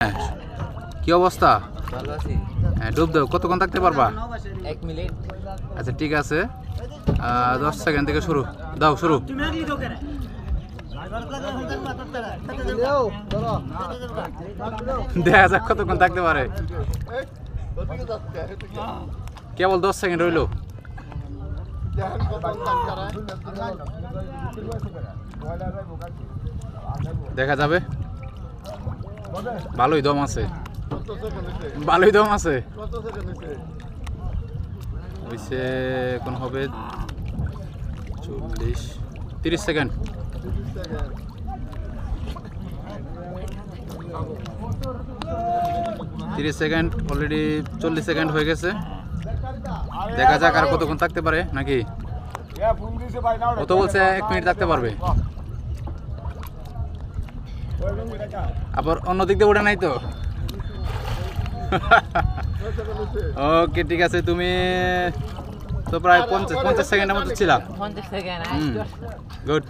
হ্যাঁ, কি অবস্থা? ভালো আছি। হ্যাঁ, ডুব দাও। কতক্ষণ থাকতে পারবা? 1 মিনিট। আচ্ছা ঠিক আছে, 10 সেকেন্ড থেকে শুরু। দাও শুরু। দেখা যাক কতক্ষণ থাকতে পারে। কেবল 10 সেকেন্ড রইল। দেখা যাবে। ভালোই দম আছে, ভালোই দম আছে। হইছে এখন হবে 30 সেকেন্ড। 30 সেকেন্ড অলরেডি 40 সেকেন্ড হয়ে গেছে। দেখা যাক আর কতক্ষণ থাকতে পারে নাকি। কত বলছে 1 মিনিট থাকতে পারবে। আবার অন্য দিক দিয়ে ওঠে নাই তো। ওকে ঠিক আছে, তুমি তো প্রায় 50 সেকেন্ডের মতো ছিলাম। 50 সেকেন্ড। গুড।